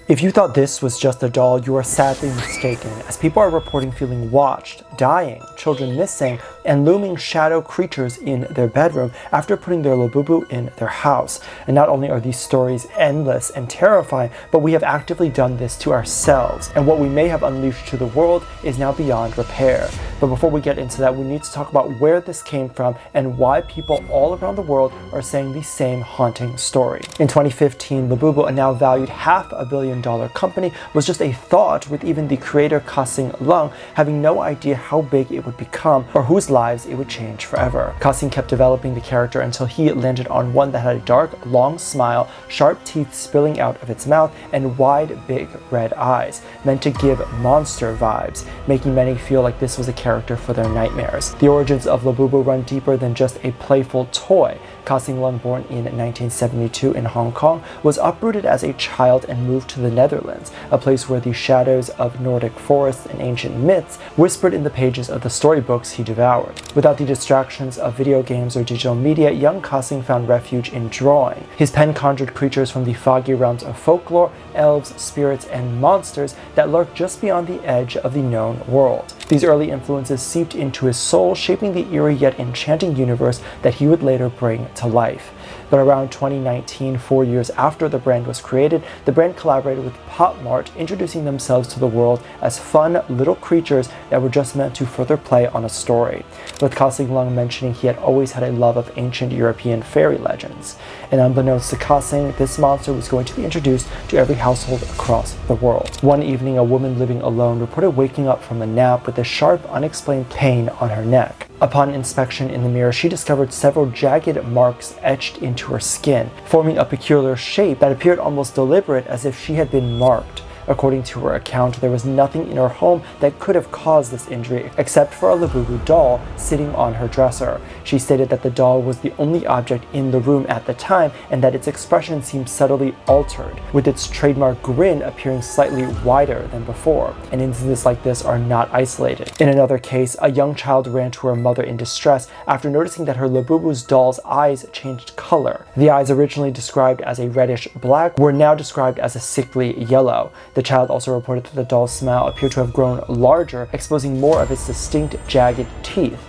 If you thought this was just a doll, you are sadly mistaken, as people are reporting feeling watched, dying, children missing, and looming shadow creatures in their bedroom after putting their Labubu in their house. And not only are these stories endless and terrifying, but we have actively done this to ourselves, and what we may have unleashed to the world is now beyond repair. But before we get into that, we need to talk about where this came from and why people all around the world are saying the same haunting story. In 2015, Labubu, a now valued $500 million company, was just a thought, with even the creator Kasing Lung having no idea how big it would become or whose lives it would change forever. Kasing kept developing the character until he landed on one that had a dark, long smile, sharp teeth spilling out of its mouth, and wide, big red eyes, meant to give monster vibes, making many feel like this was a character for their nightmares. The origins of Labubu run deeper than just a playful toy. Kasing Lung, born in 1972 in Hong Kong, was uprooted as a child and moved to the Netherlands, a place where the shadows of Nordic forests and ancient myths whispered in the pages of the storybooks he devoured. Without the distractions of video games or digital media, young Kasing found refuge in drawing. His pen conjured creatures from the foggy realms of folklore, elves, spirits, and monsters that lurk just beyond the edge of the known world. These early influences seeped into his soul, shaping the eerie yet enchanting universe that he would later bring to life. But around 2019, 4 years after the brand was created, the brand collaborated with Pop Mart, introducing themselves to the world as fun little creatures that were just meant to further play on a story, with Kasing Lung mentioning he had always had a love of ancient European fairy legends. And unbeknownst to Kasing, this monster was going to be introduced to every household across the world. One evening, a woman living alone reported waking up from a nap with a sharp, unexplained pain on her neck. Upon inspection in the mirror, she discovered several jagged marks etched into her skin, forming a peculiar shape that appeared almost deliberate, as if she had been marked. According to her account, there was nothing in her home that could have caused this injury except for a Labubu doll sitting on her dresser. She stated that the doll was the only object in the room at the time, and that its expression seemed subtly altered, with its trademark grin appearing slightly wider than before. And incidents like this are not isolated. In another case, a young child ran to her mother in distress after noticing that her Labubu's doll's eyes changed color. The eyes, originally described as a reddish black, were now described as a sickly yellow. The child also reported that the doll's smile appeared to have grown larger, exposing more of its distinct, jagged teeth.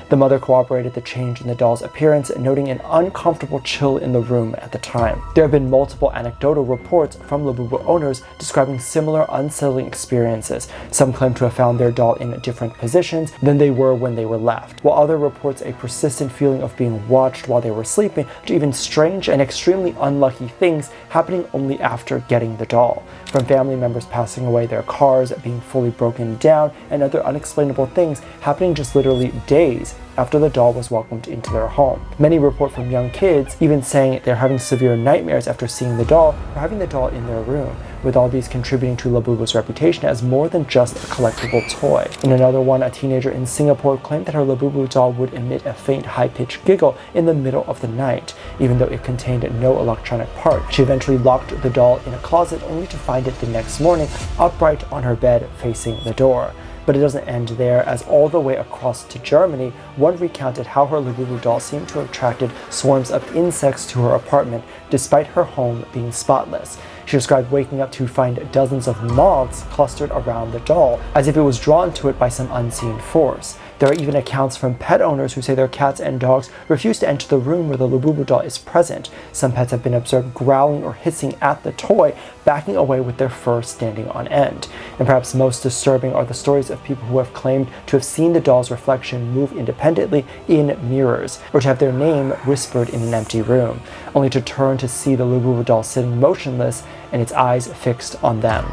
The mother corroborated the change in the doll's appearance, noting an uncomfortable chill in the room at the time. There have been multiple anecdotal reports from Labubu owners describing similar unsettling experiences. Some claim to have found their doll in different positions than they were when they were left, while others reports a persistent feeling of being watched while they were sleeping, to even strange and extremely unlucky things happening only after getting the doll, from family members passing away, their cars being fully broken down, and other unexplainable things happening just literally days after the doll was welcomed into their home. Many report from young kids even saying they're having severe nightmares after seeing the doll or having the doll in their room, with all these contributing to Labubu's reputation as more than just a collectible toy. In another one, a teenager in Singapore claimed that her Labubu doll would emit a faint, high-pitched giggle in the middle of the night, even though it contained no electronic part. She eventually locked the doll in a closet, only to find it the next morning upright on her bed facing the door. But it doesn't end there, as all the way across to Germany, one recounted how her Labubu doll seemed to have attracted swarms of insects to her apartment, despite her home being spotless. She described waking up to find dozens of moths clustered around the doll, as if it was drawn to it by some unseen force. There are even accounts from pet owners who say their cats and dogs refuse to enter the room where the Labubu doll is present. Some pets have been observed growling or hissing at the toy, backing away with their fur standing on end. And perhaps most disturbing are the stories of people who have claimed to have seen the doll's reflection move independently in mirrors, or to have their name whispered in an empty room, only to turn to see the Labubu doll sitting motionless and its eyes fixed on them.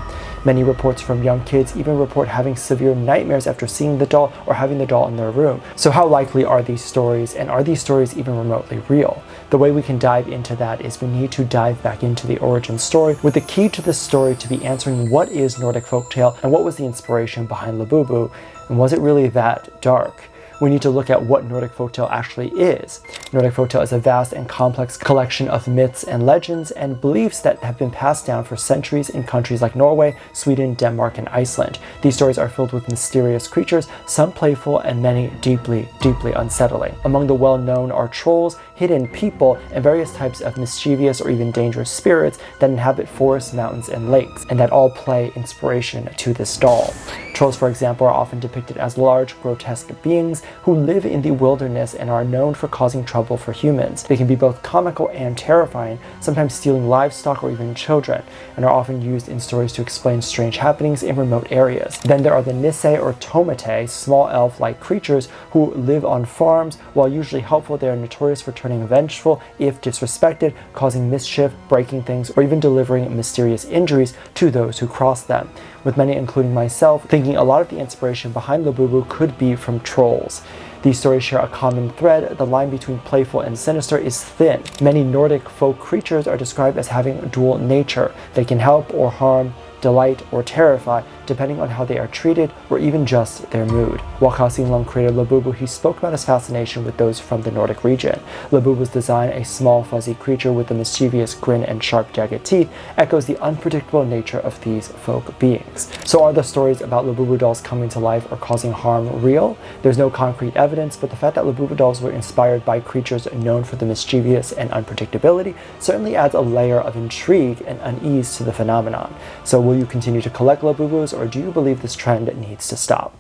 Many reports from young kids even report having severe nightmares after seeing the doll or having the doll in their room. So how likely are these stories, and are these stories even remotely real? The way we can dive into that is we need to dive back into the origin story, with the key to this story to be answering what is Nordic folktale and what was the inspiration behind Labubu, and was it really that dark? We need to look at what Nordic folktale actually is. Nordic folktale is a vast and complex collection of myths and legends and beliefs that have been passed down for centuries in countries like Norway, Sweden, Denmark, and Iceland. These stories are filled with mysterious creatures, some playful and many deeply, deeply unsettling. Among the well-known are trolls, hidden people, and various types of mischievous or even dangerous spirits that inhabit forests, mountains, and lakes, and that all play inspiration to this doll. Trolls, for example, are often depicted as large, grotesque beings who live in the wilderness and are known for causing trouble for humans. They can be both comical and terrifying, sometimes stealing livestock or even children, and are often used in stories to explain strange happenings in remote areas. Then there are the Nisei or Tomate, small elf-like creatures who live on farms. While usually helpful, they are notorious for turning vengeful if disrespected, causing mischief, breaking things, or even delivering mysterious injuries to those who cross them, with many, including myself, thinking a lot of the inspiration behind Labubu could be from trolls. These stories share a common thread. The line between playful and sinister is thin. Many Nordic folk creatures are described as having dual nature. They can help or harm, delight or terrify, depending on how they are treated or even just their mood. While Kasing Lung created Labubu, he spoke about his fascination with those from the Nordic region. Labubu's design, a small fuzzy creature with a mischievous grin and sharp jagged teeth, echoes the unpredictable nature of these folk beings. So are the stories about Labubu dolls coming to life or causing harm real? There's no concrete evidence, but the fact that Labubu dolls were inspired by creatures known for the mischievous and unpredictability certainly adds a layer of intrigue and unease to the phenomenon. So will you continue to collect Labubus, or do you believe this trend needs to stop?